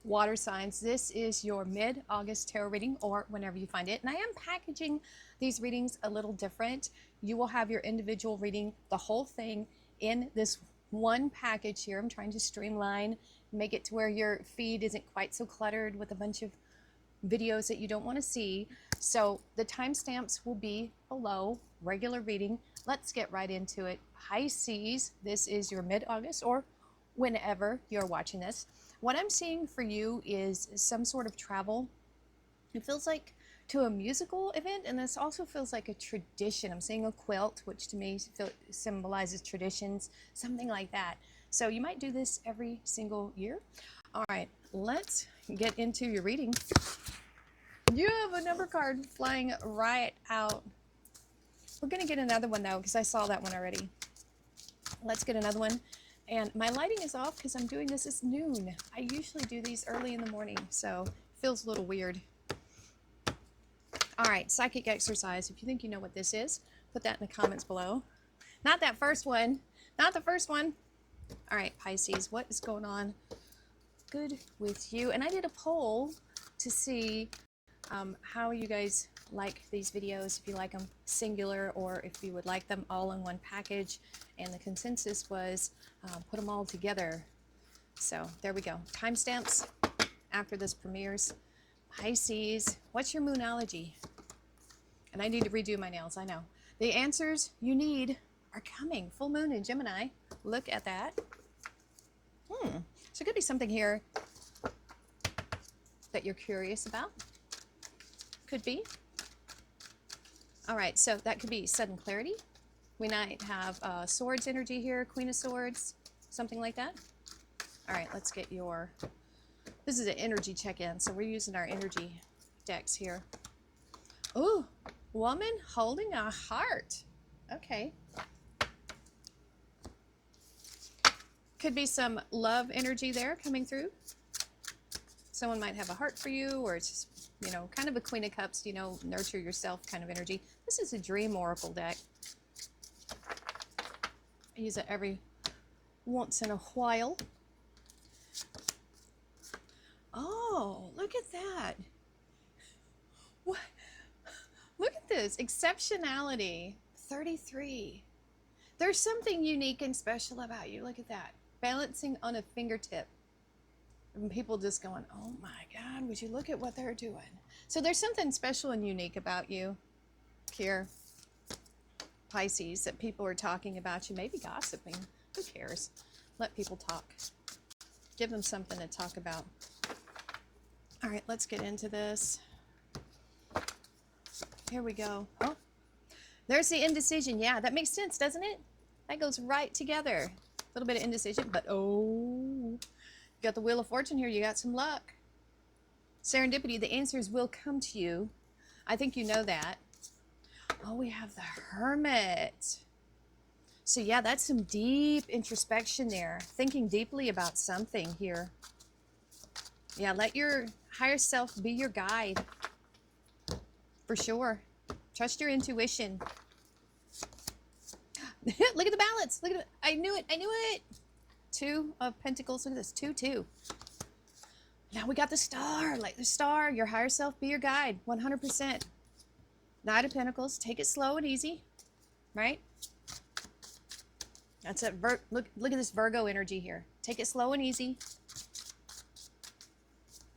water signs, this is your mid-August tarot reading, or whenever you find it. And I am packaging these readings a little different. You will have your individual reading, the whole thing, in this one package here. I'm trying to streamline, make it to where your feed isn't quite so cluttered with a bunch of videos that you don't want to see. So the timestamps will be below. Regular reading. Let's get right into it. Pisces, this is your mid-August, or whenever you're watching this. What I'm seeing for you is some sort of travel. It feels like to a musical event, and this also feels like a tradition. I'm seeing a quilt, which to me symbolizes traditions, something like that. So you might do this every single year. All right, let's get into your reading. You have a number card flying right out. We're going to get another one, though, because I saw that one already. Let's get another one. And my lighting is off because I'm doing this at noon. I usually do these early in the morning, so it feels a little weird. All right, psychic exercise. If you think you know what this is, put that in the comments below. Not that first one. Not the first one. All right, Pisces, what is going on? Good with you. And I did a poll to see how you guys like these videos, if you like them singular or if you would like them all in one package. And the consensus was put them all together. So there we go. Timestamps after this premieres. Pisces, what's your moonology? And I need to redo my nails, I know. The answers you need are coming. Full moon in Gemini. Look at that. So it could be something here that you're curious about. Could be. All right, so that could be sudden clarity. We might have swords energy here, Queen of Swords, something like that. All right, let's get your, this is an energy check-in, so we're using our energy decks here. Ooh, woman holding a heart. Okay. Could be some love energy there coming through. Someone might have a heart for you, or it's just, you know, kind of a Queen of Cups, you know, nurture yourself kind of energy. This is a dream oracle deck. I use it every once in a while. Oh, look at that. What? Look at this. Exceptionality. 33. There's something unique and special about you. Look at that. Balancing on a fingertip. And people just going, oh my God, would you look at what they're doing? So there's something special and unique about you here, Pisces, that people are talking about you, maybe gossiping. Who cares? Let people talk. Give them something to talk about. All right, let's get into this. Here we go. Oh, there's the indecision. Yeah, that makes sense, doesn't it? That goes right together. A little bit of indecision, but oh, you got the Wheel of Fortune here. You got some luck. Serendipity, the answers will come to you. I think you know that. Oh, we have the Hermit. So yeah, that's some deep introspection there. Thinking deeply about something here. Yeah, let your higher self be your guide. For sure. Trust your intuition. Look at the balance. Look at it. I knew it. I knew it. 2 of Pentacles. Look at this. 2, 2. Now we got the Star. Like the Star. Your higher self be your guide. 100%. Knight of Pentacles. Take it slow and easy. Right? That's it. Look at this Virgo energy here. Take it slow and easy.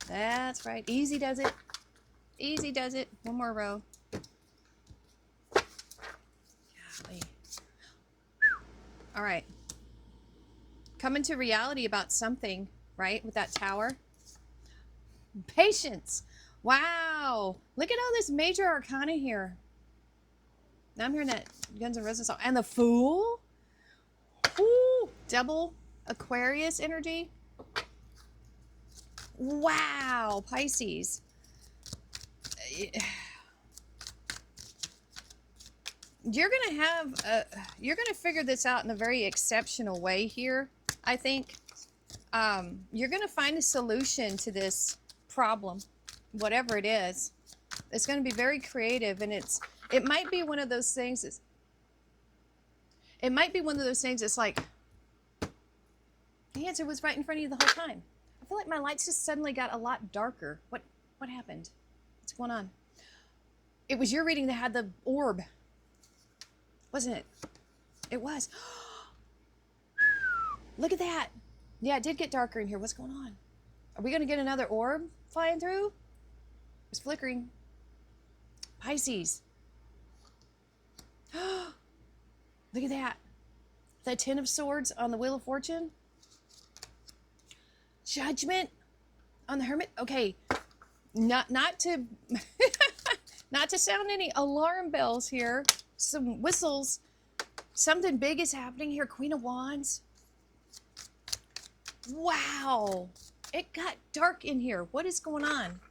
That's right. Easy does it. Easy does it. One more row. Golly. All right. Coming to reality about something, right? With that Tower. Patience. Wow. Look at all this major arcana here. Now I'm hearing that Guns N' Roses song. And the Fool. Ooh, double Aquarius energy. Wow, Pisces. You're gonna figure this out in a very exceptional way here. I think you're gonna find a solution to this problem, whatever it is. It's gonna be very creative, and it might be one of those things. It might be one of those things. It's like the answer was right in front of you the whole time. I feel like my lights just suddenly got a lot darker. What happened? What's going on? It was your reading that had the orb, wasn't it? It was. Look at that. Yeah, it did get darker in here. What's going on? Are we going to get another orb flying through? It's flickering. Pisces. Look at that. The Ten of Swords on the Wheel of Fortune. Judgment on the Hermit. Okay, not to not to sound any alarm bells here. Some whistles. Something big is happening here. Queen of Wands. Wow, it got dark in here. What is going on?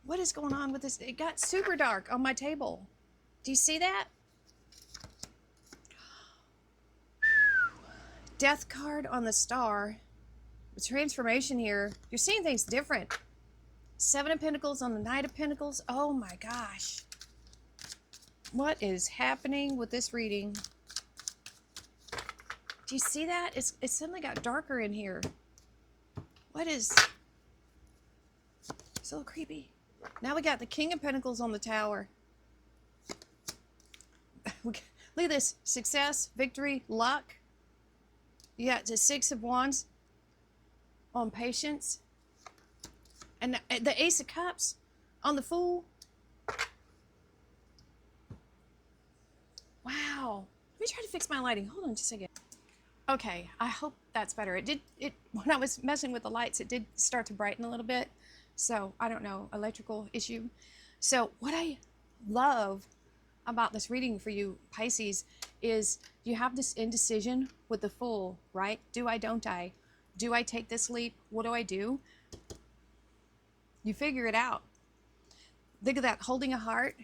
What is going on with this? It got super dark on my table. Do you see that? Death card on the Star. The transformation here. You're seeing things different. Seven of Pentacles on the Knight of Pentacles. Oh my gosh. What is happening with this reading? Do you see that? It suddenly got darker in here. What is... It's a little creepy. Now we got the King of Pentacles on the Tower. Look at this. Success, victory, luck. You got the Six of Wands on patience. And the Ace of Cups on the Fool. Wow. Let me try to fix my lighting. Hold on just a second. Okay, I hope that's better. When I was messing with the lights, it did start to brighten a little bit. So, I don't know, electrical issue. So, what I love about this reading for you, Pisces, is you have this indecision with the Fool, right? Do I, don't I? Do I take this leap? What do I do? You figure it out. Think of that, holding a heart.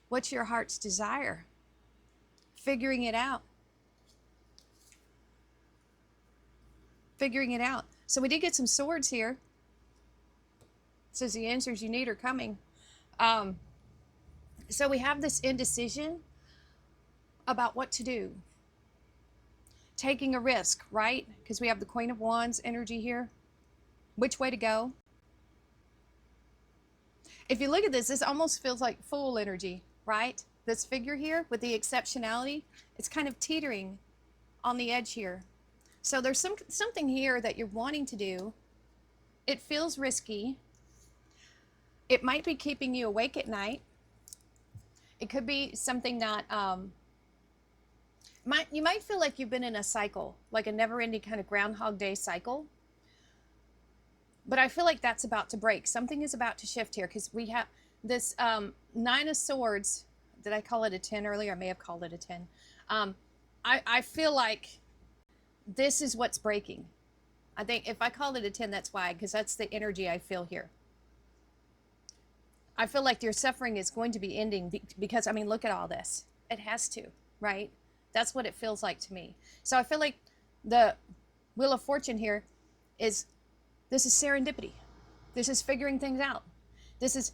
What's your heart's desire? Figuring it out. Figuring it out. So we did get some swords here. It says the answers you need are coming. So we have this indecision about what to do. Taking a risk, right? Because we have the Queen of Wands energy here. Which way to go? If you look at this, this almost feels like Fool energy, right? This figure here with the exceptionality, it's kind of teetering on the edge here. So there's something here that you're wanting to do. It feels risky. It might be keeping you awake at night. It could be something that you might feel like you've been in a cycle, like a never-ending kind of Groundhog Day cycle. But I feel like that's about to break. Something is about to shift here because we have this Nine of Swords. Did I call it a 10 earlier? I may have called it a 10. I feel like this is what's breaking. I think if I called it a 10, that's why, because that's the energy I feel here. I feel like your suffering is going to be ending because, I mean, look at all this. It has to, right? That's what it feels like to me. So I feel like the Wheel of Fortune here is, this is serendipity. This is figuring things out. This is,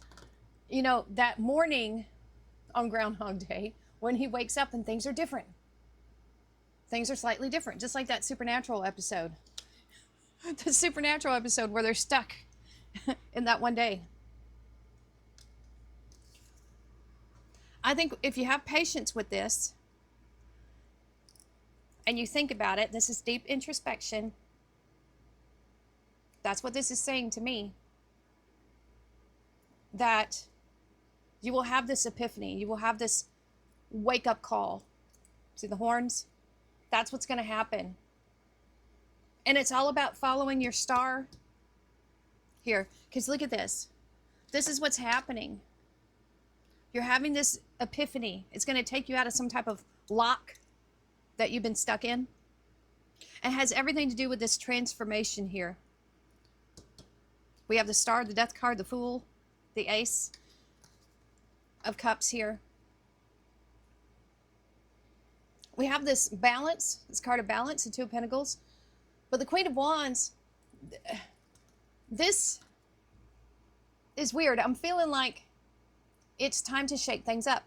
you know, that morning on Groundhog Day when he wakes up and things are different. Things are slightly different, just like that Supernatural episode. The Supernatural episode where they're stuck in that one day. I think if you have patience with this and you think about it, this is deep introspection. That's what this is saying to me. That you will have this epiphany. You will have this wake-up call. See the horns? That's what's going to happen. And it's all about following your star here. Because look at this. This is what's happening. You're having this epiphany. It's going to take you out of some type of lock that you've been stuck in. It has everything to do with this transformation here. We have the Star, the Death card, the Fool, the Ace of Cups here. We have this balance, this card of balance, the Two of Pentacles. But the Queen of Wands, this is weird. I'm feeling like it's time to shake things up.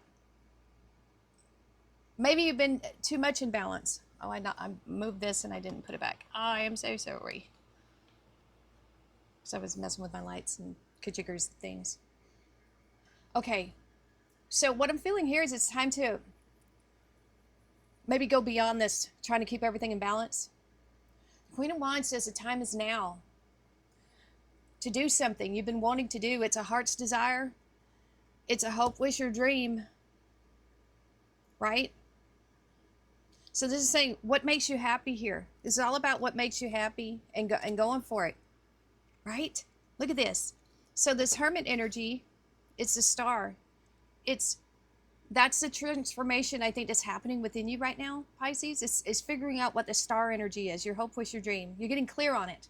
Maybe you've been too much in balance. Oh, I moved this and I didn't put it back. I am so sorry. So I was messing with my lights and kajiggers things. Okay, so what I'm feeling here is it's time to maybe go beyond this, trying to keep everything in balance. The Queen of Wands says the time is now to do something you've been wanting to do. It's a heart's desire. It's a hope, wish, or dream, right? So this is saying what makes you happy here. This is all about what makes you happy and going for it, right? Look at this. So this Hermit energy, it's the star. That's the transformation I think that's happening within you right now, Pisces. It's figuring out what the star energy is, your hope, wish, your dream. You're getting clear on it.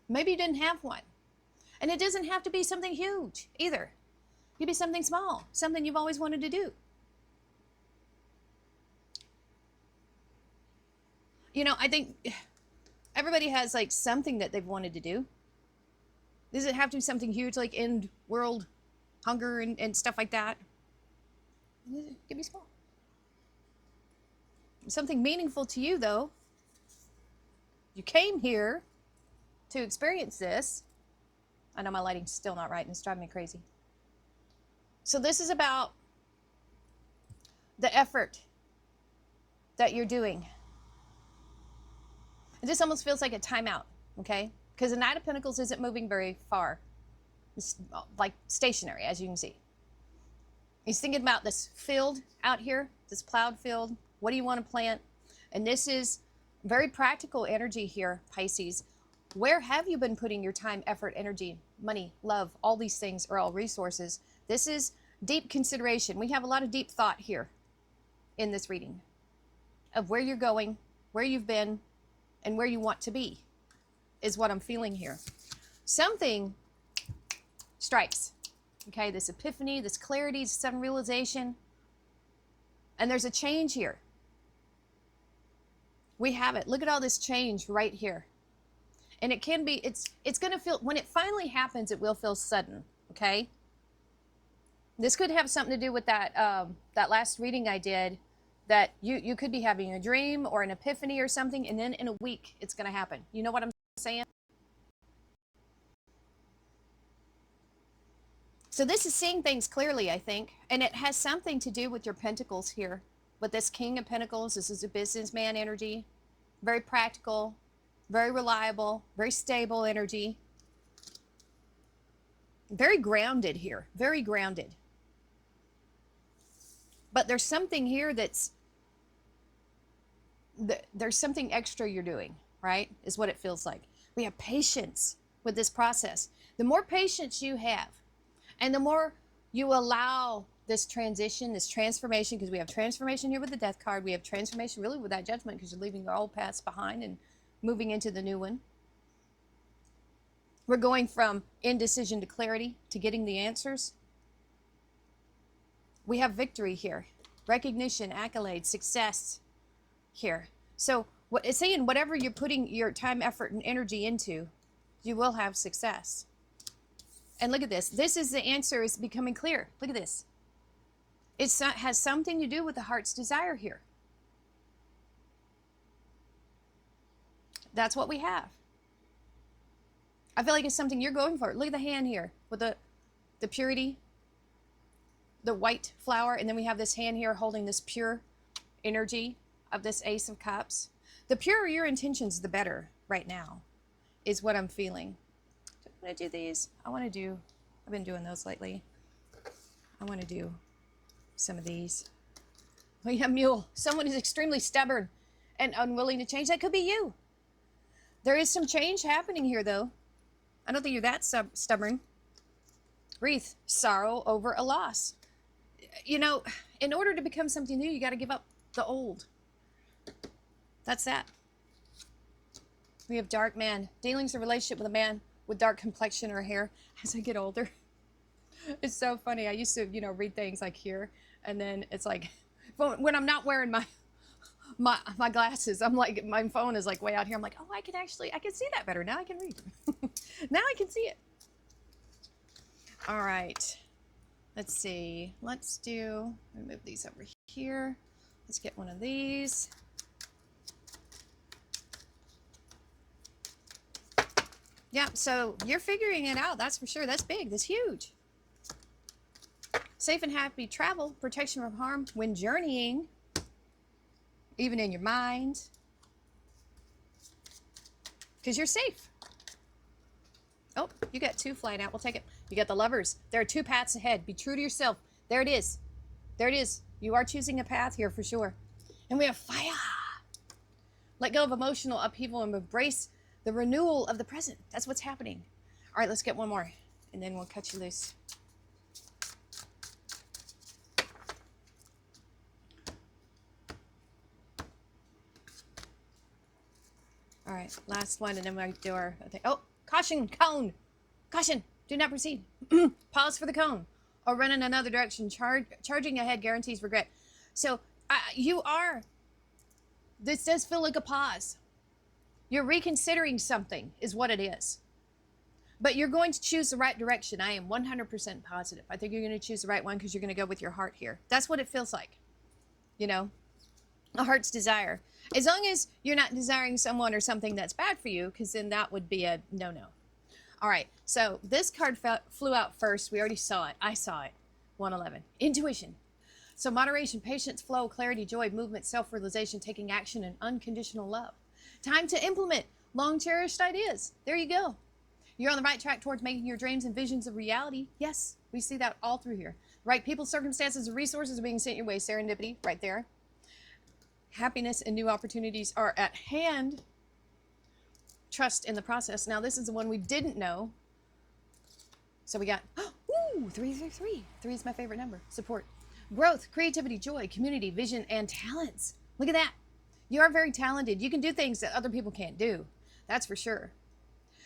Maybe you didn't have one. And it doesn't have to be something huge either. It could be something small, something you've always wanted to do. You know, I think everybody has like something that they've wanted to do. Does it have to be something huge like end world hunger and stuff like that? It could be small. Something meaningful to you, though. You came here to experience this. I know my lighting's still not right and it's driving me crazy. So this is about the effort that you're doing. It just almost feels like a timeout, okay? Because the Knight of Pentacles isn't moving very far. It's like stationary, as you can see. He's thinking about this field out here, this plowed field. What do you want to plant? And this is very practical energy here, Pisces. Where have you been putting your time, effort, energy, money, love? All these things are all resources. This is deep consideration. We have a lot of deep thought here in this reading of where you're going, where you've been, and where you want to be is what I'm feeling here. Something strikes. Okay, this epiphany, this clarity, this sudden realization. And there's a change here. We have it. Look at all this change right here. And it can be, it's going to feel, when it finally happens, it will feel sudden, okay? This could have something to do with that, that last reading I did, that you could be having a dream or an epiphany or something, and then in a week, it's going to happen. You know what I'm saying? So this is seeing things clearly, I think, and it has something to do with your pentacles here. With this King of Pentacles, this is a businessman energy, very practical, very reliable, very stable energy. Very grounded here, very grounded. But there's something here there's something extra you're doing, right? Is what it feels like. We have patience with this process. The more patience you have, and the more you allow this transition, this transformation, because we have transformation here with the Death card. We have transformation really with that Judgment, because you're leaving your old past behind and moving into the new one. We're going from indecision to clarity, to getting the answers. We have victory here. Recognition, accolades, success here. So what it's saying, whatever you're putting your time, effort, and energy into, you will have success. And look at this. This is the answer is becoming clear. Look at this. It has something to do with the heart's desire here. That's what we have. I feel like it's something you're going for. Look at the hand here with the purity, the white flower, and then we have this hand here holding this pure energy of this Ace of Cups. The purer your intentions, the better right now, is what I'm feeling. Do I want to do these? I've been doing those lately. I want to do some of these. Oh yeah, mule. Someone who's extremely stubborn and unwilling to change. That could be you. There is some change happening here, though. I don't think you're that stubborn. Wreath, sorrow over a loss. You know, in order to become something new, you got to give up the old. That's that. We have dark man. Dealings a relationship with a man with dark complexion or hair as I get older. It's so funny. I used to, read things like here, and then it's like, when I'm not wearing my glasses, I'm like, my phone is like way out here. I'm like, oh, I can see that better. Now I can read. Now I can see it. All right. Let's see. Let me move these over here. Let's get one of these. Yeah, so you're figuring it out. That's for sure. That's big. That's huge. Safe and happy travel, protection from harm when journeying, even in your mind, because you're safe. Oh, you got 2 flying out. We'll take it. You got the Lovers. There are 2 paths ahead. Be true to yourself. There it is. There it is. You are choosing a path here for sure. And we have fire. Let go of emotional upheaval and embrace the renewal of the present. That's what's happening. All right, let's get one more, and then we'll cut you loose. All right, last one, and then we do our thing. Oh, caution, cone. Caution, do not proceed. Pause for the cone or run in another direction. Charging ahead guarantees regret. So this does feel like a pause. You're reconsidering something is what it is. But you're going to choose the right direction. I am 100% positive. I think you're going to choose the right one because you're going to go with your heart here. That's what it feels like. You know, a heart's desire. As long as you're not desiring someone or something that's bad for you, because then that would be a no-no. All right, so this card flew out first. We already saw it. I saw it. 111. Intuition. So moderation, patience, flow, clarity, joy, movement, self-realization, taking action, and unconditional love. Time to implement long-cherished ideas. There you go. You're on the right track towards making your dreams and visions a reality. Yes, we see that all through here. Right people, circumstances, and resources are being sent your way. Serendipity, right there. Happiness and new opportunities are at hand. Trust in the process. Now, this is the one we didn't know. So we got, ooh, 333. 3 is my favorite number. Support. Growth, creativity, joy, community, vision, and talents. Look at that. You are very talented. You can do things that other people can't do. That's for sure.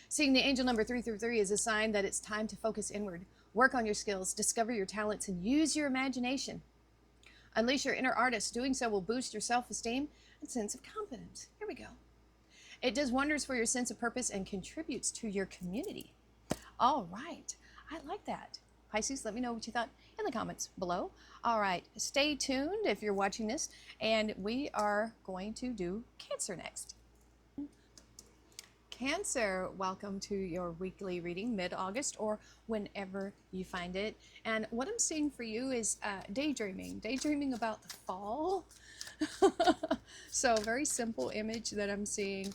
Seeing the angel number 333 is a sign that it's time to focus inward. Work on your skills, discover your talents, and use your imagination. Unleash your inner artist. Doing so will boost your self-esteem and sense of confidence. Here we go. It does wonders for your sense of purpose and contributes to your community. All right. I like that. Pisces, let me know what you thought in the comments below. All right. Stay tuned if you're watching this, and we are going to do Cancer next. Cancer, welcome to your weekly reading, mid-August or whenever you find it. And what I'm seeing for you is daydreaming about the fall. So very simple image that I'm seeing.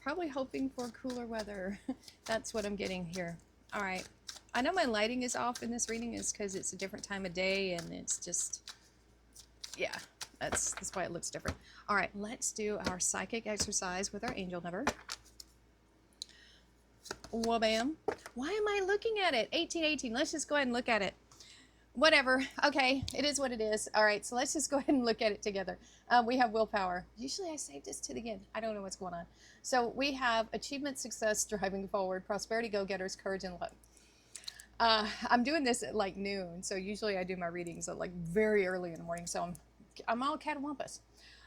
Probably hoping for cooler weather. That's what I'm getting here. All right. I know my lighting is off in this reading is because it's a different time of day and it's just, yeah, that's why it looks different. All right, let's do our psychic exercise with our angel number. Wha-bam. Why am I looking at it? 1818. Let's just go ahead and look at it. Whatever. Okay, it is what it is. All right, so let's just go ahead and look at it together. We have willpower. Usually I save this to the end. I don't know what's going on. So we have achievement, success, driving forward, prosperity, go-getters, courage, and luck. I'm doing this at like noon, so usually I do my readings at like very early in the morning, so I'm all catawampus.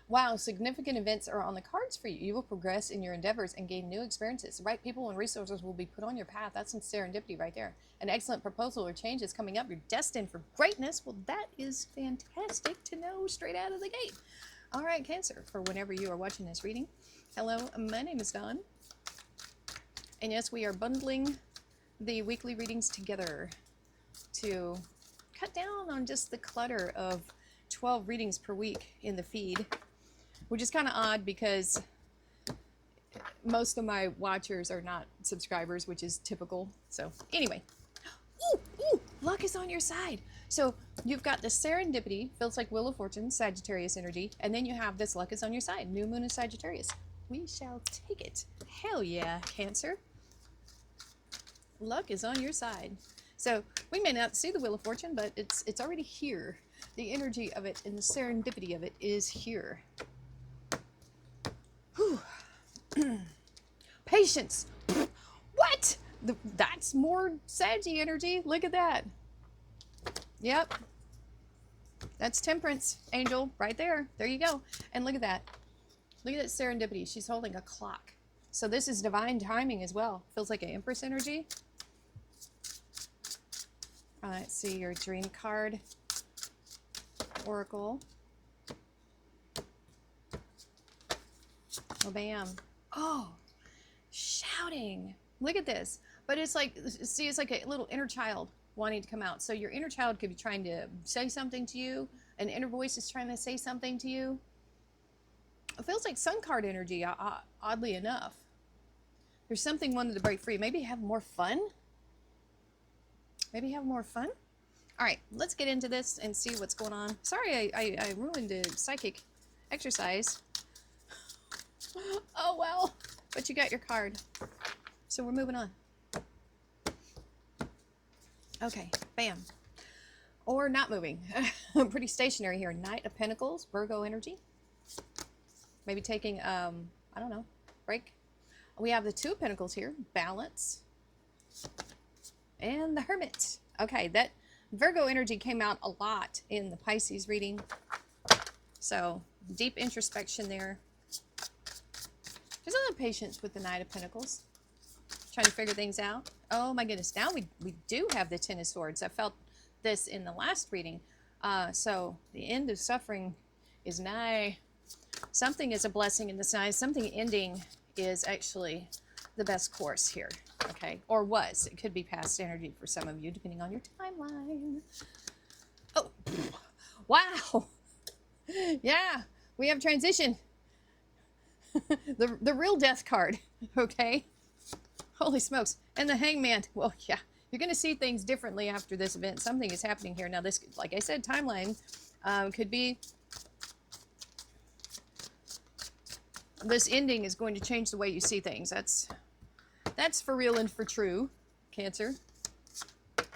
Wow, significant events are on the cards for you. You will progress in your endeavors and gain new experiences. The right people and resources will be put on your path. That's some serendipity right there. An excellent proposal or change is coming up. You're destined for greatness. Well, that is fantastic to know straight out of the gate. All right, Cancer, for whenever you are watching this reading. Hello, my name is Dawn. And yes, we are bundling the weekly readings together to cut down on just the clutter of 12 readings per week in the feed, which is kind of odd because most of my watchers are not subscribers, which is typical. So anyway, ooh, luck is on your side. So you've got the serendipity, feels like Wheel of Fortune, Sagittarius energy, and then you have this luck is on your side, new moon is Sagittarius. We shall take it. Hell yeah, Cancer. Luck is on your side. So we may not see the Wheel of Fortune, but it's already here. The energy of it and the serendipity of it is here. Whew. Patience. What? That's more Saggy energy. Look at that. Yep. That's Temperance angel right there. There you go. And look at that. Look at that serendipity. She's holding a clock. So this is divine timing as well. Feels like an Empress energy. Let's see your dream card. Oracle. Oh, bam. Oh, shouting. Look at this. But it's like, see, it's like a little inner child wanting to come out. So your inner child could be trying to say something to you. An inner voice is trying to say something to you. It feels like sun card energy, oddly enough. There's something wanted to break free. Maybe have more fun. Maybe have more fun. All right, let's get into this and see what's going on. Sorry, I ruined the psychic exercise. Oh, well. But you got your card. So we're moving on. Okay, bam. Or not moving. Pretty stationary here. Knight of Pentacles, Virgo energy. Maybe taking, I don't know, break. We have the Two of Pentacles here, balance. And the Hermit. Okay, that Virgo energy came out a lot in the Pisces reading. So, deep introspection there. There's a lot of patience with the Knight of Pentacles. Trying to figure things out. Oh my goodness, now we do have the Ten of Swords. I felt this in the last reading. So, the end of suffering is nigh. Something is a blessing in disguise. Something ending is actually the best course here. Okay, or was. It could be past energy for some of you, depending on your timeline. Oh, wow. Yeah, we have transition. the real death card, okay? Holy smokes. And the Hangman. Well, yeah, you're going to see things differently after this event. Something is happening here. Now, this, like I said, timeline could be... This ending is going to change the way you see things. That's for real and for true, Cancer.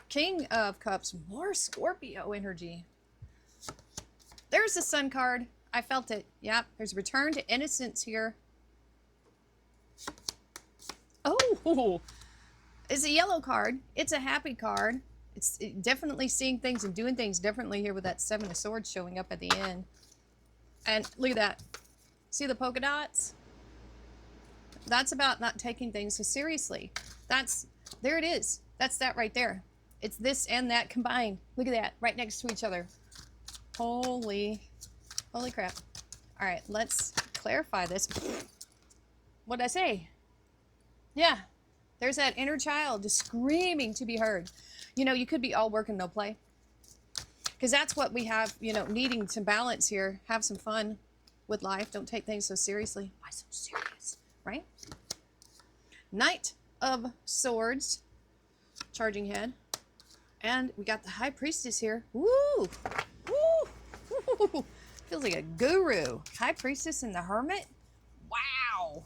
King of Cups, more Scorpio energy. There's the Sun card. I felt it. Yep, there's return to innocence here. Oh, it's a yellow card. It's a happy card. It's definitely seeing things and doing things differently here with that Seven of Swords showing up at the end. And look at that. See the polka dots? That's about not taking things so seriously. There it is. That's that right there. It's this and that combined. Look at that, right next to each other. Holy crap. All right, let's clarify this. What'd I say? Yeah, there's that inner child just screaming to be heard. You know, you could be all work and no play. Because that's what we have, you know, needing to balance here. Have some fun with life. Don't take things so seriously. Why so serious, right? Knight of Swords, charging head. And we got the High Priestess here. Woo! Woo! Woo! Feels like a guru. High Priestess and the Hermit. Wow.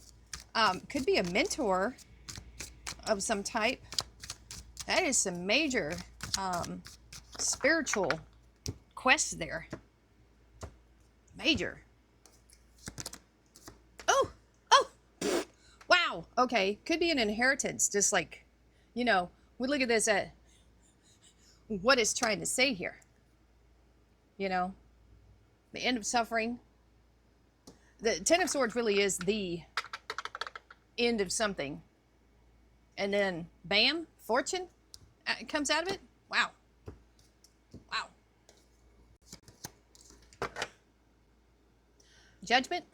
Could be a mentor of some type. That is some major spiritual quest there. Major. Wow. Okay. Could be an inheritance. Just like, you know, we look at this at what it's trying to say here. You know, the end of suffering. The Ten of Swords really is the end of something. And then, bam, fortune comes out of it. Wow. Wow. Judgment.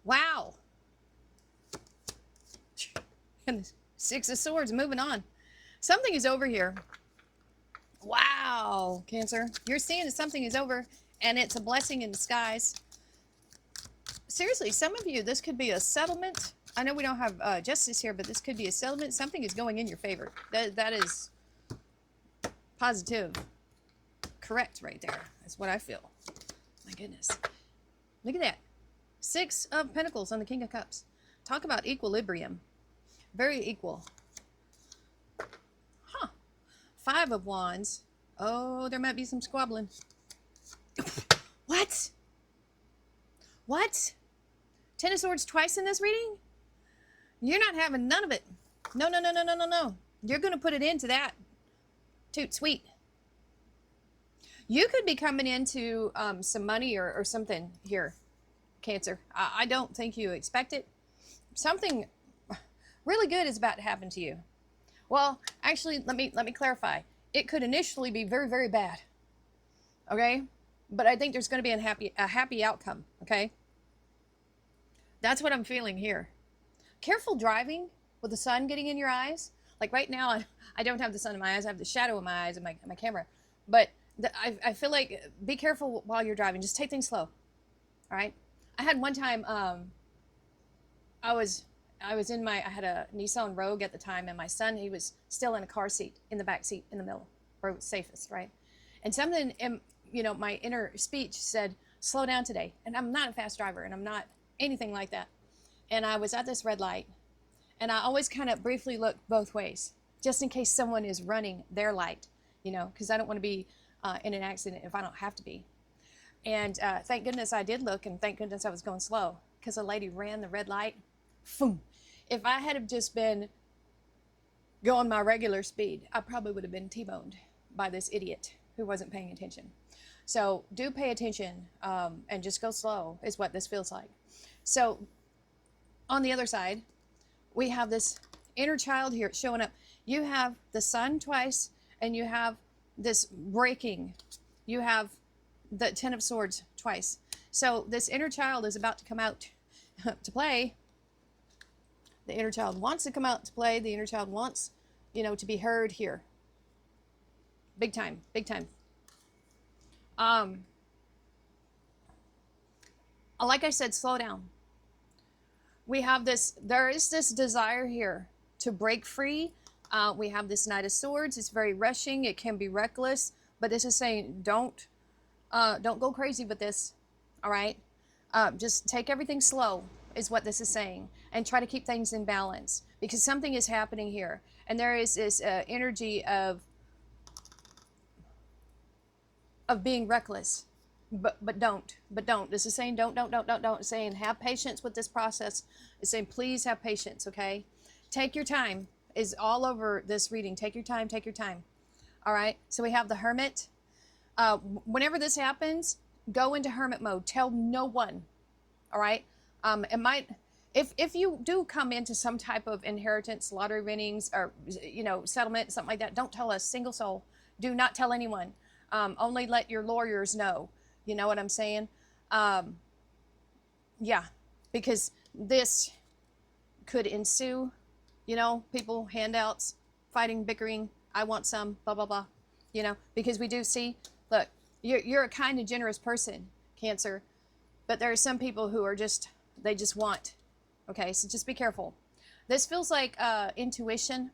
Wow. And the Six of Swords, moving on. Something is over here. Wow, Cancer. You're seeing that something is over, and it's a blessing in disguise. Seriously, some of you, this could be a settlement. I know we don't have justice here, but this could be a settlement. Something is going in your favor. That is positive. Correct right there. That's what I feel. My goodness. Look at that. Six of Pentacles on the King of Cups. Talk about equilibrium. Very equal. Huh. Five of Wands. Oh, there might be some squabbling. What? What? Ten of Swords twice in this reading? You're not having none of it. No, no, no, no, no, no, no. You're going to put it into that. Toot sweet. You could be coming into some money or something here, Cancer. I don't think you expect it. Something really good is about to happen to you. Well, actually, let me clarify. It could initially be very, very bad. Okay? But I think there's going to be a happy outcome. Okay? That's what I'm feeling here. Careful driving with the sun getting in your eyes. Like right now, I don't have the sun in my eyes. I have the shadow in my eyes and my camera. But I feel like be careful while you're driving. Just take things slow. All right. I had one time, I was I had a Nissan Rogue at the time, and my son, he was still in a car seat, in the back seat, in the middle, where it was safest, right? And something in, my inner speech said, slow down today. And I'm not a fast driver, and I'm not anything like that. And I was at this red light, and I always kind of briefly look both ways, just in case someone is running their light, because I don't want to be in an accident if I don't have to be. And thank goodness I did look, and thank goodness I was going slow, because a lady ran the red light. Boom. If I had just been going my regular speed, I probably would have been T-boned by this idiot who wasn't paying attention. So do pay attention, and just go slow is what this feels like. So on the other side, we have this inner child here showing up. You have the sun twice, and you have this breaking. You have the Ten of Swords twice. So this inner child is about to come out to play. The inner child wants to come out to play. The inner child wants, to be heard here. Big time, big time. Like I said, slow down. We have there is this desire here to break free. We have this Knight of Swords. It's very rushing. It can be reckless, but this is saying don't go crazy with this. All right. Just take everything slow is what this is saying, and try to keep things in balance, because something is happening here. And there is this energy of being reckless, but don't. This is saying don't. It's saying have patience with this process. It's saying please have patience, okay? Take your time is all over this reading. Take your time, take your time. All right, so we have the Hermit. Whenever this happens, go into hermit mode. Tell no one, all right? If you do come into some type of inheritance, lottery winnings, or, settlement, something like that, don't tell a single soul. Do not tell anyone. Only let your lawyers know. You know what I'm saying? Yeah, because this could ensue, people, handouts, fighting, bickering, I want some, blah, blah, blah, because we do see, look, you're a kind and generous person, Cancer, but there are some people who are they just want, okay? So just be careful. This feels like intuition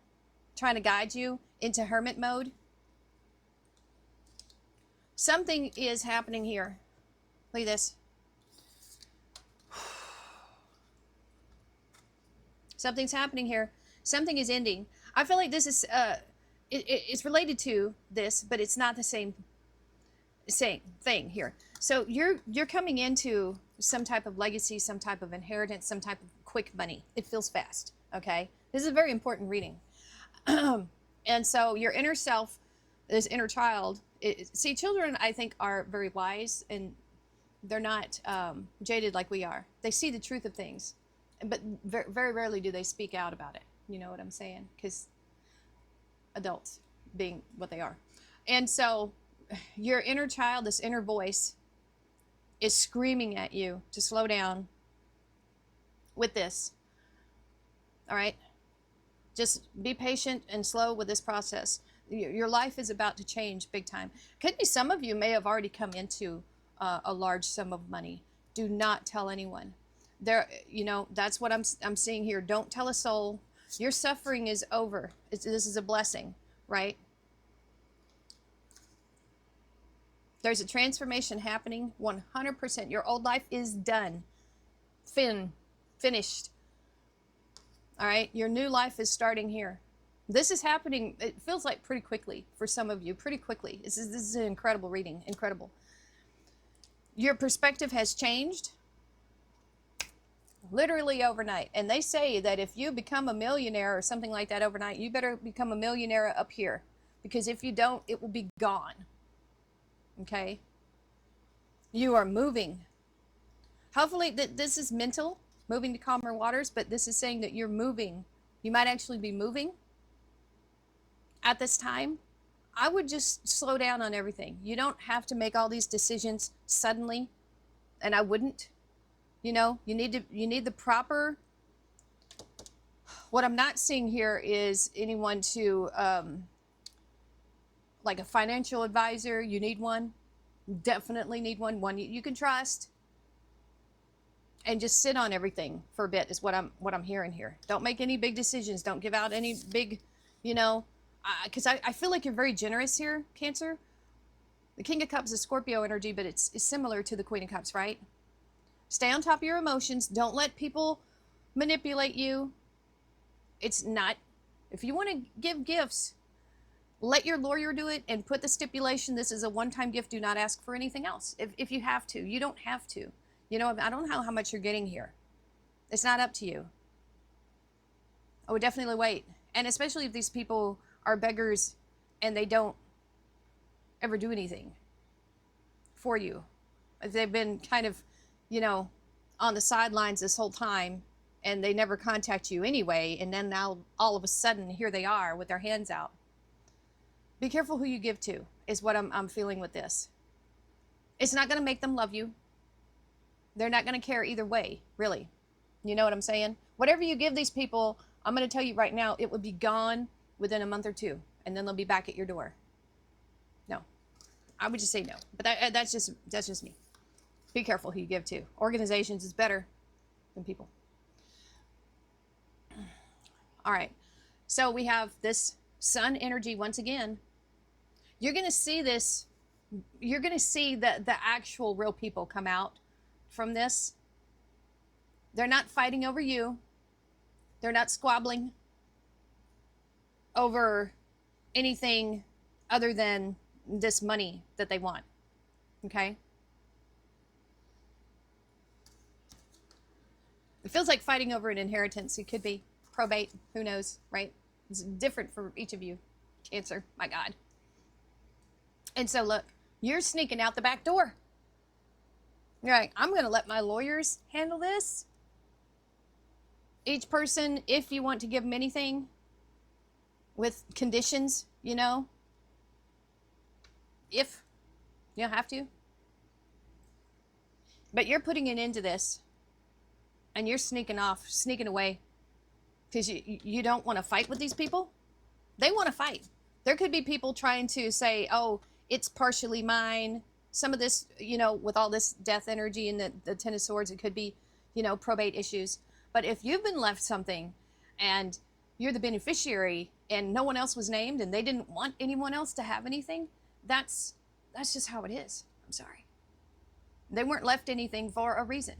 trying to guide you into hermit mode. Something is happening here. Look at this. Something's happening here. Something is ending. I feel like this is, it's related to this, but it's not the same thing here. So you're coming into some type of legacy, some type of inheritance, some type of quick money. It feels fast, okay? This is a very important reading. And so your inner self, this inner child, see, children, I think, are very wise, and they're not jaded like we are. They see the truth of things, but very, very rarely do they speak out about it. You know what I'm saying? Because adults being what they are. And so your inner child, this inner voice, is screaming at you to slow down with this. All right? Just be patient and slow with this process. Your life is about to change big time. Could be some of you may have already come into a large sum of money. Do not tell anyone. That's what I'm seeing here. Don't tell a soul. Your suffering is over. This is a blessing, right? There's a transformation happening 100%. Your old life is done. Finished. All right? Your new life is starting here. This is happening, it feels like pretty quickly for some of you, pretty quickly. This is an incredible reading, incredible. Your perspective has changed literally overnight. And they say that if you become a millionaire or something like that overnight, you better become a millionaire up here. Because if you don't, it will be gone. Okay? You are moving. Hopefully, this is mental, moving to calmer waters, but this is saying that you're moving. You might actually be moving at this time. I would just slow down on everything. You don't have to make all these decisions suddenly, and I wouldn't. You need the proper, What I'm not seeing here is anyone to, like a financial advisor. You need one. Definitely need one you can trust, and just sit on everything for a bit is what I'm hearing here. Don't make any big decisions. Don't give out any big, you know, because I feel like you're very generous here, Cancer. The King of Cups is Scorpio energy, but it's similar to the Queen of Cups, right? Stay on top of your emotions. Don't let people manipulate you. It's not, if you want to give gifts, let your lawyer do it and put the stipulation, this is a one-time gift, do not ask for anything else. If you have to, you don't have to. You know, I don't know how much you're getting here. It's not up to you. I would definitely wait. And especially if these people are beggars and they don't ever do anything for you. They've been kind of, you know, on the sidelines this whole time, and they never contact you anyway, and then now all of a sudden here they are with their hands out. Be careful who you give to, is what I'm feeling with this. It's not going to make them love you. They're not going to care either way, really. You know what I'm saying? Whatever you give these people, I'm going to tell you right now, it would be gone within a month or two, and then they'll be back at your door. No, I would just say no. But that's just me. Be careful who you give to. Organizations is better than people. All right, so we have this sun energy once again. You're going to see this. You're going to see the actual real people come out from this. They're not fighting over you. They're not squabbling over anything other than this money that they want. Okay? It feels like fighting over an inheritance. It could be probate. Who knows, right? It's different for each of you. Cancer, my God. And so look, you're sneaking out the back door. You're like, I'm going to let my lawyers handle this. Each person, if you want to give them anything with conditions, you know, if you don't have to. But you're putting an end to this, and you're sneaking off, sneaking away, because you don't want to fight with these people. They want to fight. There could be people trying to say, oh, it's partially mine. Some of this, you know, with all this death energy and the Ten of Swords, it could be, you know, probate issues. But if you've been left something and you're the beneficiary and no one else was named and they didn't want anyone else to have anything, that's just how it is. I'm sorry. They weren't left anything for a reason.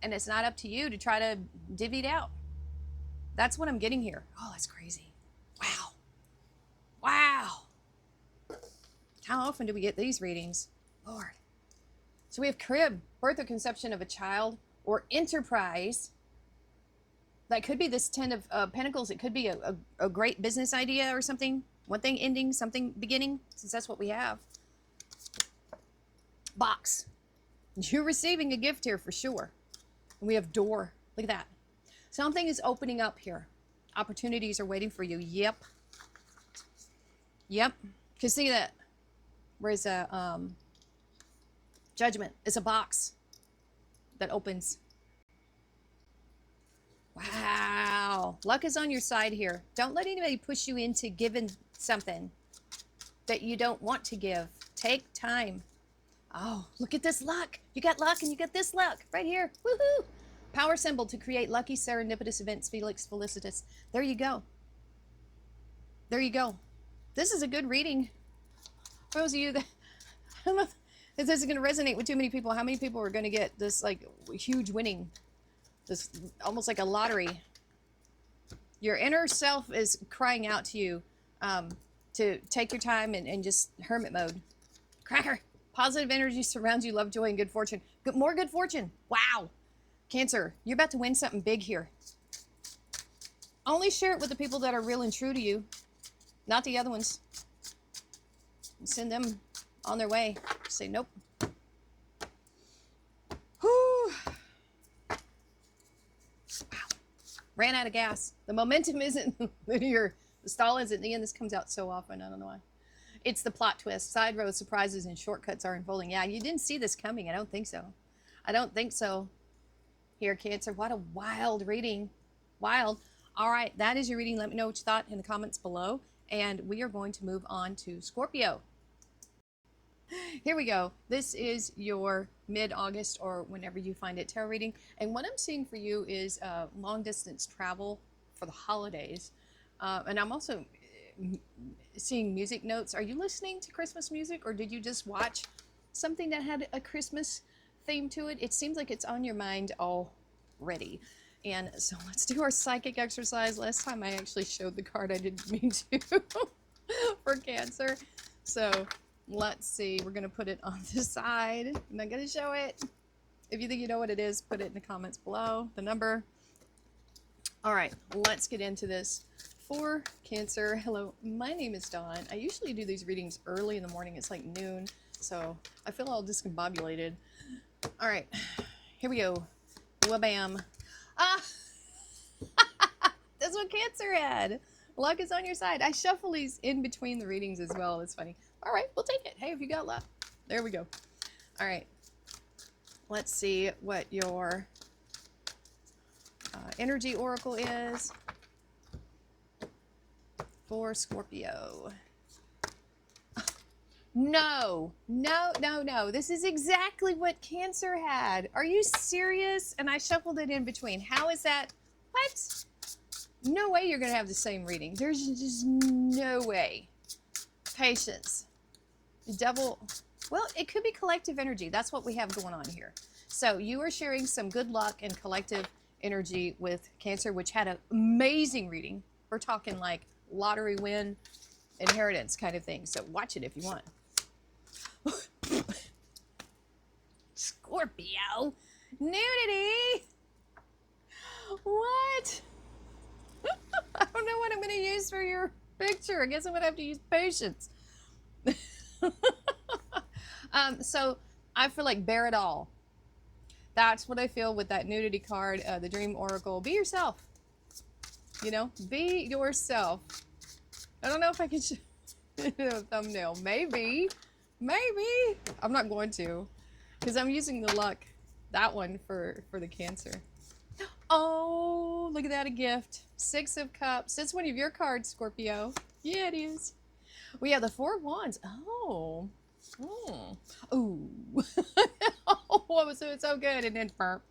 And it's not up to you to try to divvy it out. That's what I'm getting here. Oh, that's crazy. Wow. Wow. How often do we get these readings? Lord. So we have crib, birth or conception of a child, or enterprise. That could be this Ten of Pentacles. It could be a great business idea or something. One thing ending, something beginning, since that's what we have. Box. You're receiving a gift here for sure. And we have door. Look at that. Something is opening up here. Opportunities are waiting for you. Yep. Yep. Because see that. Where's a judgment? It's a box that opens. Wow. Luck is on your side here. Don't let anybody push you into giving something that you don't want to give. Take time. Oh, look at this luck. You got luck and you got this luck right here. Woohoo. Power symbol to create lucky serendipitous events. Felix Felicitas. There you go. There you go. This is a good reading. For those of you that, I don't know if this is going to resonate with too many people. How many people are going to get this like huge winning? This almost like a lottery. Your inner self is crying out to you to take your time and just hermit mode. Cracker. Positive energy surrounds you, love, joy, and good fortune. More good fortune. Wow. Cancer, you're about to win something big here. Only share it with the people that are real and true to you, not the other ones. Send them on their way. Say nope. Whew. Wow. Ran out of gas. The momentum isn't linear. The stall is at the end. This comes out so often. I don't know why. It's the plot twist. Side road surprises and shortcuts are unfolding. Yeah, you didn't see this coming. I don't think so. I don't think so. Here, Cancer. What a wild reading. Wild. All right, that is your reading. Let me know what you thought in the comments below. And we are going to move on to Scorpio. Here we go. This is your mid-August or whenever you find it tarot reading. And what I'm seeing for you is long distance travel for the holidays. And I'm also seeing music notes. Are you listening to Christmas music, or did you just watch something that had a Christmas theme to it? It seems like it's on your mind already. And so let's do our psychic exercise. Last time I actually showed the card I didn't mean to for Cancer. So let's see. We're going to put it on the side. I'm not going to show it. If you think you know what it is, put it in the comments below. The number. All right, let's get into this. For Cancer, hello, my name is Dawn. I usually do these readings early in the morning. It's like noon, so I feel all discombobulated. All right, here we go. Wha-bam. Ah! That's what Cancer had. Luck is on your side. I shuffle these in between the readings as well. It's funny. All right, we'll take it. Hey, if you got luck. There we go. All right. Let's see what your energy oracle is for Scorpio. No. This is exactly what Cancer had. Are you serious? And I shuffled it in between. How is that? What? No way you're going to have the same reading. There's just no way. Patience. Double. Well, it could be collective energy. That's what we have going on here. So you are sharing some good luck and collective energy with Cancer, which had an amazing reading. We're talking like lottery win, inheritance kind of thing. So watch it if you want. Scorpio. Nudity. What? I don't know what I'm going to use for your picture. I guess I'm going to have to use patience. So I feel like bear it all. That's what I feel with that nudity card, the Dream Oracle. Be yourself. You know, be yourself. I don't know if I can show a thumbnail. Maybe. I'm not going to, because I'm using the luck, that one for the Cancer. Oh, look at that, a gift. 6 of Cups. That's one of your cards, Scorpio. Yeah, it is. We have the 4 of Wands. Oh. Ooh. Oh, it was so good. And then burp.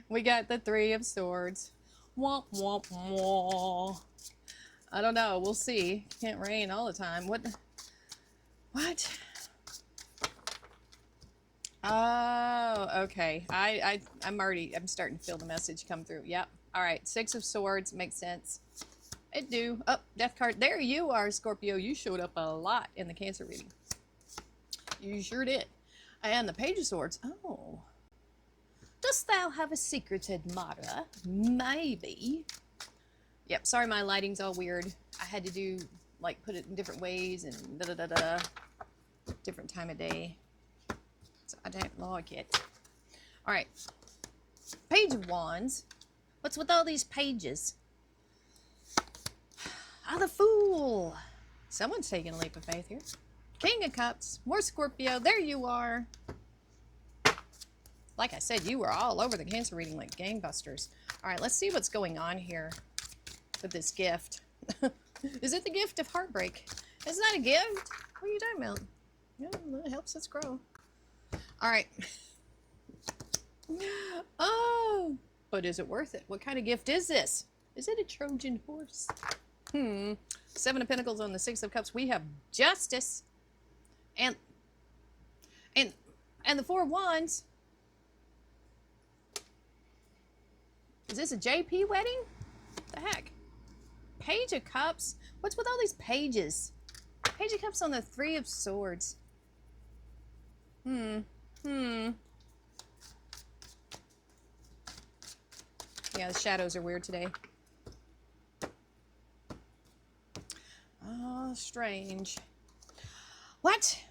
We got the 3 of Swords. Womp, womp, womp. I don't know. We'll see. Can't rain all the time. What? Oh, okay. I'm starting to feel the message come through. Yep. All right. 6 of Swords makes sense. It do. Oh, Death card. There you are, Scorpio. You showed up a lot in the Cancer reading. You sure did. And the Page of Swords. Oh. Dost thou have a secret admirer? Maybe. Yep. Sorry, my lighting's all weird. I had to do, like, put it in different ways and da-da-da-da. Different time of day. So I don't like it. All right. Page of Wands. What's with all these pages? Ah, the Fool. Someone's taking a leap of faith here. King of Cups. More Scorpio. There you are. Like I said, you were all over the Cancer reading like gangbusters. All right, let's see what's going on here with this gift. Is it the gift of heartbreak? It's not a gift. What are you talking about? Yeah, it helps us grow. All right. Oh, but is it worth it? What kind of gift is this? Is it a Trojan horse? 7 of Pentacles on the 6 of Cups. We have Justice. And the 4 of Wands. Is this a JP wedding? What the heck? Page of Cups. What's with all these pages? Page of Cups on the 3 of Swords. Yeah, the shadows are weird today. Oh, strange. What?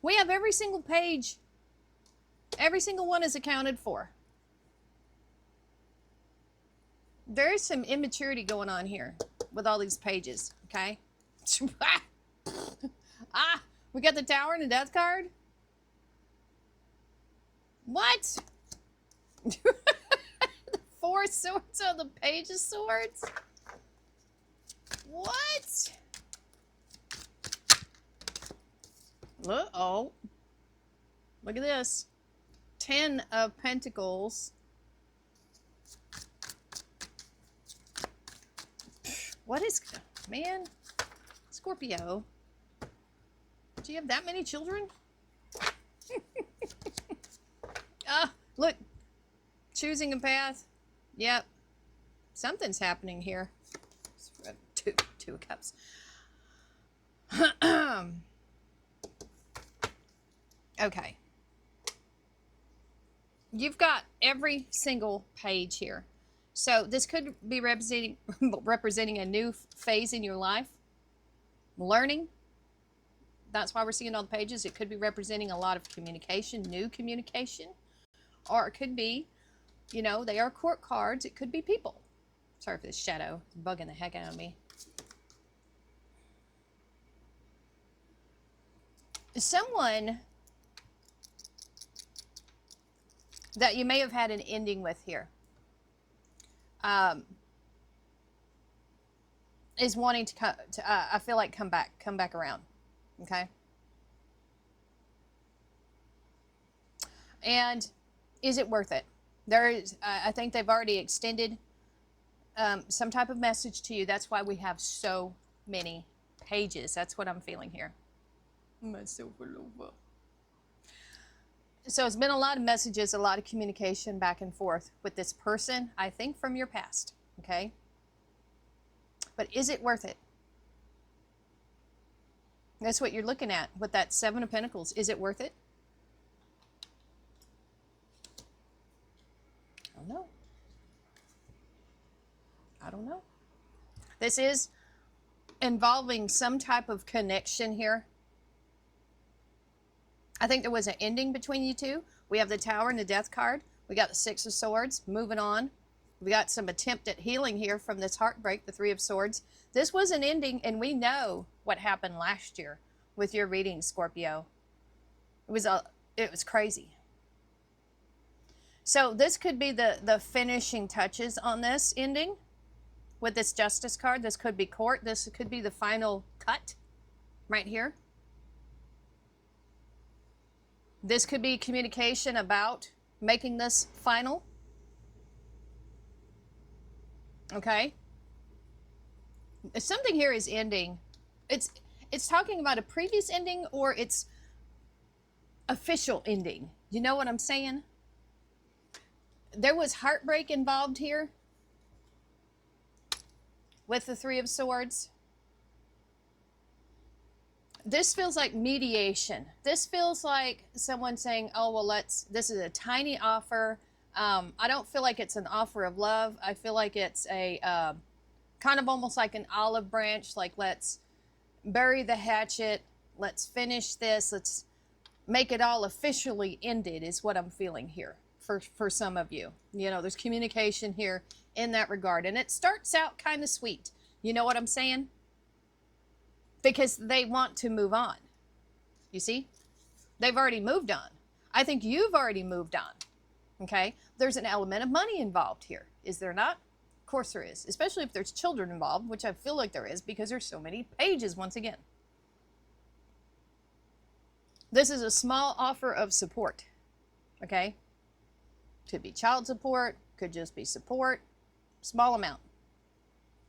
We have every single page. Every single one is accounted for. There's some immaturity going on here with all these pages, okay? We got the Tower and the Death card? What? The Four swords on the Page of Swords? What? Uh-oh. Look at this. 10 of Pentacles. What is... Man. Scorpio. Do you have that many children? Look. Choosing a path. Yep. Something's happening here. Two of Cups. Okay. You've got every single page here. So this could be representing a new phase in your life. Learning. That's why we're seeing all the pages. It could be representing a lot of communication, new communication. Or it could be, you know, they are court cards. It could be people. Sorry for this shadow. It's bugging the heck out of me. Someone that you may have had an ending with here is wanting to I feel like come back around. Okay. And is it worth it? There is, I think they've already extended some type of message to you. That's why we have so many pages. That's what I'm feeling here. Myself all over. So it's been a lot of messages, a lot of communication back and forth with this person, I think from your past, okay? But is it worth it? That's what you're looking at with that Seven of Pentacles. Is it worth it? I don't know. I don't know. This is involving some type of connection here. I think there was an ending between you two. We have the Tower and the Death card. We got the Six of Swords. Moving on. We got some attempt at healing here from this heartbreak, the Three of Swords. This was an ending, and we know what happened last year with your reading, Scorpio. It was crazy. So this could be the finishing touches on this ending with this Justice card. This could be court. This could be the final cut right here. This could be communication about making this final. Okay. Something here is ending. It's talking about a previous ending or it's official ending. You know what I'm saying? There was heartbreak involved here with the Three of Swords. This feels like mediation. This feels like someone saying, oh, well, this is a tiny offer. I don't feel like it's an offer of love. I feel like it's a kind of almost like an olive branch. Like, let's bury the hatchet. Let's finish this. Let's make it all officially ended is what I'm feeling here for some of you. You know, there's communication here in that regard. And it starts out kind of sweet. You know what I'm saying? Because they want to move on. You see? They've already moved on. I think you've already moved on. Okay? There's an element of money involved here. Is there not? Of course there is. Especially if there's children involved, which I feel like there is because there's so many pages once again. This is a small offer of support. Okay? Could be child support. Could just be support. Small amount.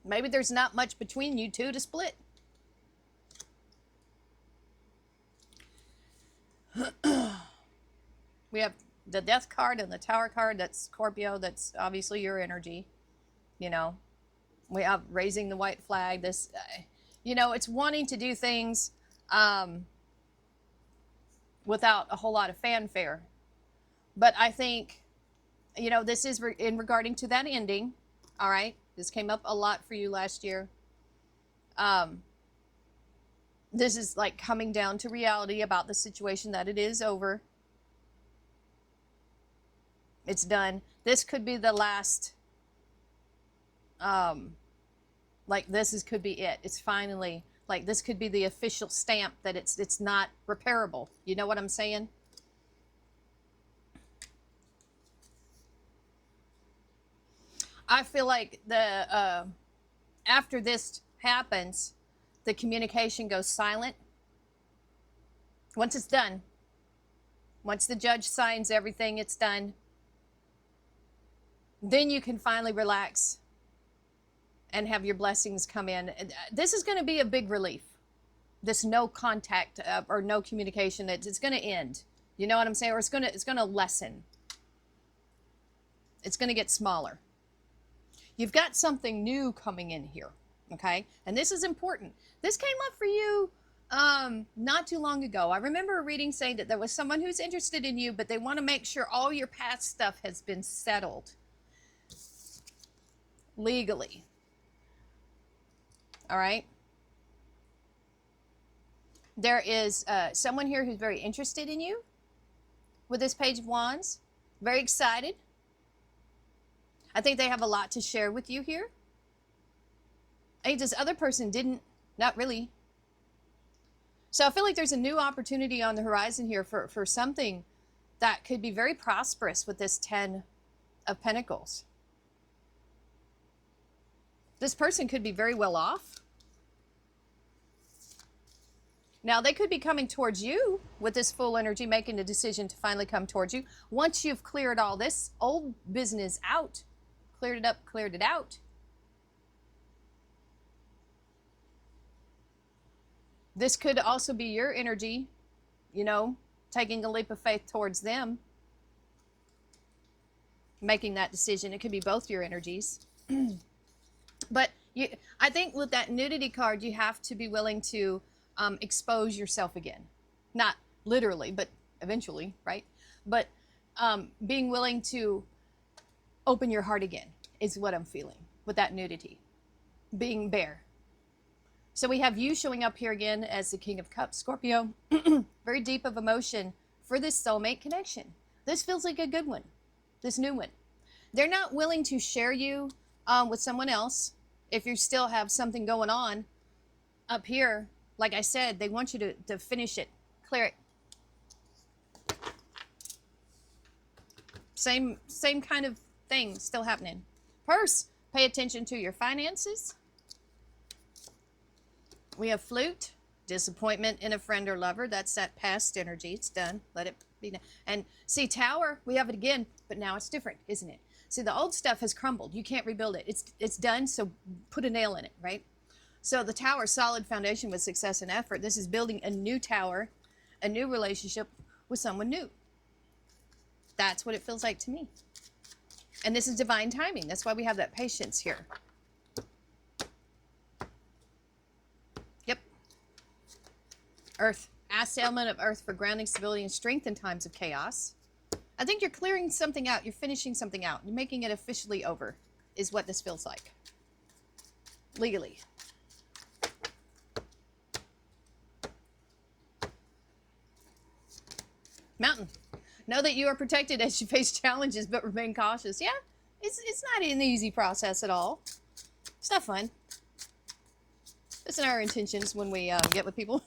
Maybe there's not much between you two to split. We have the Death card and the Tower card. That's Scorpio. That's obviously your energy. You know, we have raising the white flag. This, you know, it's wanting to do things without a whole lot of fanfare. But I think, you know, this is in regarding to that ending. All right. This came up a lot for you last year. This is like coming down to reality about the situation that it is over. It's done. This could be the last, like could be it. It's finally, like this could be the official stamp that it's not repairable. You know what I'm saying? I feel like the after this happens, the communication goes silent. Once it's done, once the judge signs everything, it's done. Then you can finally relax and have your blessings come in. This is going to be a big relief. This no contact or no communication, it's going to end. You know what I'm saying? Or it's going to lessen. It's going to get smaller. You've got something new coming in here, okay? And this is important. This came up for you not too long ago. I remember a reading saying that there was someone who's interested in you, but they want to make sure all your past stuff has been settled legally. All right? There is someone here who's very interested in you with this Page of Wands. Very excited. I think they have a lot to share with you here. I think this other person didn't, not really. So I feel like there's a new opportunity on the horizon here for something that could be very prosperous with this 10 of Pentacles. This person could be very well off. Now, they could be coming towards you with this full energy, making a decision to finally come towards you. Once you've cleared all this old business out, cleared it up, cleared it out. This could also be your energy, you know, taking a leap of faith towards them, making that decision. It could be both your energies. But I think with that nudity card, you have to be willing to expose yourself again. Not literally, but eventually, right? But being willing to open your heart again is what I'm feeling with that nudity. Being bare. So we have you showing up here again as the King of Cups, Scorpio. Very deep of emotion for this soulmate connection. This feels like a good one. This new one. They're not willing to share you with someone else if you still have something going on up here. Like I said, they want you to finish it, clear it. Same kind of thing still happening. Purse, pay attention to your finances. We have Flute, disappointment in a friend or lover. That's that past energy. It's done. Let it be done. And see, Tower, we have it again, but now it's different, isn't it? See, the old stuff has crumbled. You can't rebuild it. It's done, so put a nail in it, right? So the Tower, solid foundation with success and effort. This is building a new tower, a new relationship with someone new. That's what it feels like to me. And this is divine timing. That's why we have that patience here. Yep. Earth. Ask the element of Earth for grounding, stability, and strength in times of chaos. I think you're clearing something out. You're finishing something out. You're making it officially over, is what this feels like. Legally. Mountain. Know that you are protected as you face challenges, but remain cautious. Yeah, it's not an easy process at all. It's not fun. That's not our intentions when we get with people.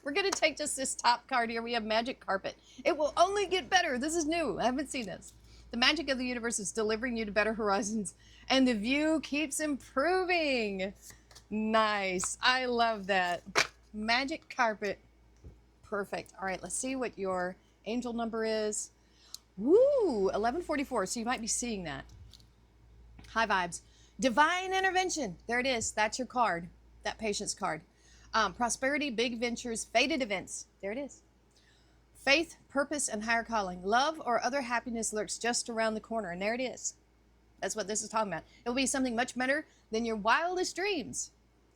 We're going to take just this top card here. We have Magic Carpet. It will only get better. This is new. I haven't seen this. The magic of the universe is delivering you to better horizons, and the view keeps improving. Nice. I love that. Magic Carpet. Perfect. All right, let's see what your angel number is. Woo, 1144. So you might be seeing that. High vibes. Divine intervention. There it is. That's your card. That patience card. Prosperity, big ventures, fated events. There it is. Faith, purpose, and higher calling. Love or other happiness lurks just around the corner. And there it is. That's what this is talking about. It will be something much better than your wildest dreams.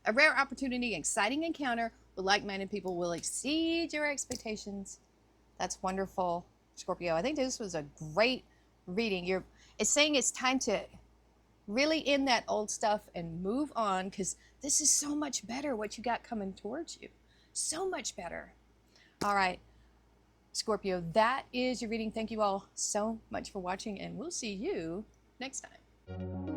A rare opportunity, exciting encounter with like-minded people will exceed your expectations. That's wonderful, Scorpio. I think this was a great reading. It's saying it's time to really end that old stuff and move on, because this is so much better what you got coming towards you. So much better. All right, Scorpio, that is your reading. Thank you all so much for watching, and we'll see you next time.